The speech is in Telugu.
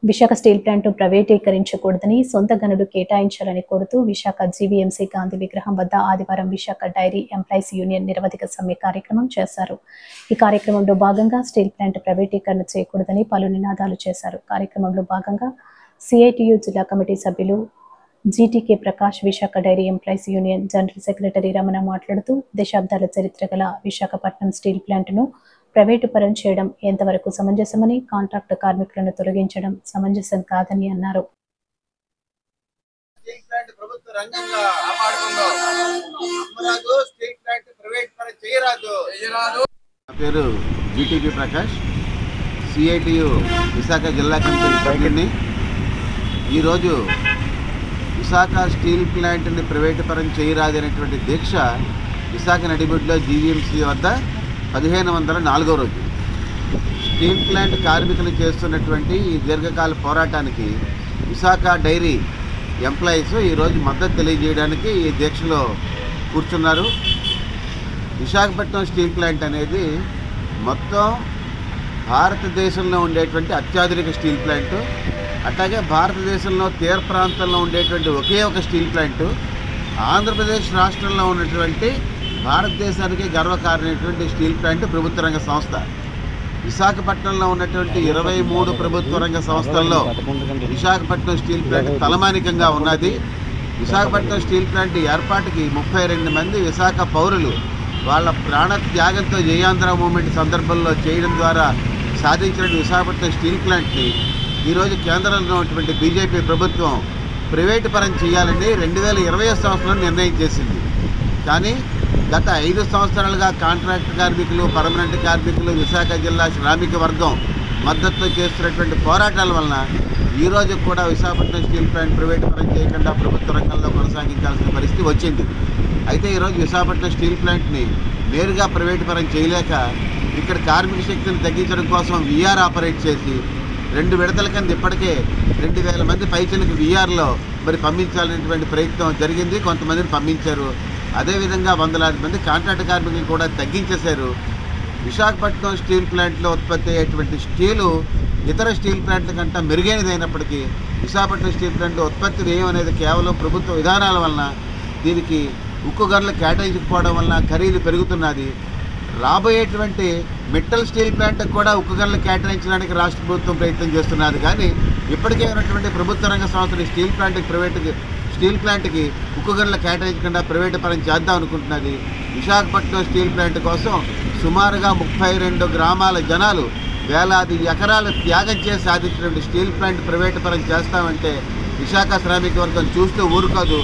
విశాఖ స్టీల్ ప్లాంట్ను ప్రైవేటీకరించకూడదని సొంత గనులు కేటాయించాలని కోరుతూ విశాఖ జీవీఎంసీ గాంధీ విగ్రహం వద్ద ఆదివారం విశాఖ డైరీ ఎంప్లాయీస్ యూనియన్ నిరవధిక సమ్మె కార్యక్రమం చేశారు. ఈ కార్యక్రమంలో భాగంగా స్టీల్ ప్లాంట్ ప్రైవేటీకరణ చేయకూడదని పలు నినాదాలు చేశారు. కార్యక్రమంలో భాగంగా సిఐటియు జిల్లా కమిటీ సభ్యులు GTK Prakash, Visakha dairy employees union general secretary Ramana మాట్లాడుతూ దశాబ్దాల చరిత్ర గల విశాఖపట్నం స్టీల్ ప్లాంట్ను ప్రైవేటు పరం చేయడం ఎంతవరకు సమంజసమని, కాంట్రాక్టు కార్మికులను తొలగించడం సమంజసం కాదని అన్నారు. పేరు జీటీకే ప్రకాష్, సిఐటియు విశాఖ జిల్లా కమిటీ సభ్యుడిని. ఈరోజు విశాఖ స్టీల్ ప్లాంట్ని ప్రైవేటు పరం చేయరాదనేటువంటి దీక్ష విశాఖ నడిబొడ్డులో జీవీఎంసీ వద్ద 1504వ రోజు. స్టీల్ ప్లాంట్ కార్మికులు చేస్తున్నటువంటి ఈ దీర్ఘకాల పోరాటానికి విశాఖ డైరీ ఎంప్లాయీస్ ఈరోజు మద్దతు తెలియజేయడానికి ఈ దీక్షలో కూర్చున్నారు. విశాఖపట్నం స్టీల్ ప్లాంట్ అనేది మొత్తం భారతదేశంలో ఉండేటువంటి అత్యాధునిక స్టీల్ ప్లాంటు, అట్లాగే భారతదేశంలో తీర ప్రాంతంలో ఉండేటువంటి ఒకే ఒక స్టీల్ ప్లాంటు, ఆంధ్రప్రదేశ్ రాష్ట్రంలో ఉన్నటువంటి భారతదేశానికి గర్వకారణమైనటువంటి స్టీల్ ప్లాంట్ ప్రభుత్వ రంగ సంస్థ. విశాఖపట్నంలో ఉన్నటువంటి 23 ప్రభుత్వ రంగ సంస్థల్లో విశాఖపట్నం స్టీల్ ప్లాంట్ తలమానికంగా ఉన్నది. విశాఖపట్నం స్టీల్ ప్లాంట్ ఏర్పాటుకి 32 మంది విశాఖ పౌరులు వాళ్ళ ప్రాణ త్యాగంతో జయాంధ్ర మూవ్మెంట్ సందర్భంలో చేయడం ద్వారా సాధించిన విశాఖపట్నం స్టీల్ ప్లాంట్ని ఈరోజు కేంద్రంలో ఉన్నటువంటి బీజేపీ ప్రభుత్వం ప్రైవేటు పరం చేయాలని 2020 సంవత్సరంలో నిర్ణయం చేసింది. కానీ గత 5 సంవత్సరాలుగా కాంట్రాక్ట్ కార్మికులు, పర్మనెంట్ కార్మికులు, విశాఖ జిల్లా శ్రామిక వర్గం మద్దతు చేస్తున్నటువంటి పోరాటాల వలన ఈరోజు కూడా విశాఖపట్నం స్టీల్ ప్లాంట్ ప్రైవేటు పరం చేయకుండా ప్రభుత్వ రంగంలో కొనసాగించాల్సిన పరిస్థితి వచ్చింది. అయితే ఈరోజు విశాఖపట్నం స్టీల్ ప్లాంట్ని నేరుగా ప్రైవేటు పరం చేయలేక ఇక్కడ కార్మిక శక్తిని తగ్గించడం కోసం వీఆర్ ఆపరేట్ చేసి 2 విడతల కింద ఇప్పటికే 2000 మంది పైచలకు వీఆర్లో మరి పంపించాలనేటువంటి ప్రయత్నం జరిగింది. కొంతమందిని పంపించారు. అదేవిధంగా వందలాది మంది కాంట్రాక్ట్ కార్మికులు కూడా తగ్గించేశారు. విశాఖపట్నం స్టీల్ ప్లాంట్లో ఉత్పత్తి అయ్యేటువంటి స్టీలు ఇతర స్టీల్ ప్లాంట్ల కంటే మెరుగైనదైనప్పటికీ విశాఖపట్నం స్టీల్ ప్లాంట్ ఉత్పత్తి వ్యయం అనేది కేవలం ప్రభుత్వ విధానాల వలన, దీనికి ఉక్కు గనులు కేటాయించకపోవడం వలన ఖరీదు పెరుగుతున్నది. రాబోయేటువంటి మెటల్ స్టీల్ ప్లాంట్కి కూడా ఉక్కు గనులు కేటాయించడానికి రాష్ట్ర ప్రభుత్వం ప్రయత్నం చేస్తున్నది. కానీ ఇప్పటికే ఉన్నటువంటి ప్రభుత్వ రంగ సంస్థలు స్టీల్ ప్లాంట్కి ఉక్కు గనులు కేటాయించకుండా ప్రైవేటు పరం చేద్దాం అనుకుంటున్నది. విశాఖపట్నం స్టీల్ ప్లాంట్ కోసం సుమారుగా 32 గ్రామాల జనాలు వేలాది ఎకరాలు త్యాగం చేసి సాధించినటువంటి స్టీల్ ప్లాంట్ ప్రైవేటు పరం చేస్తామంటే విశాఖ శ్రామిక వర్గం చూస్తూ ఊరుకోదు.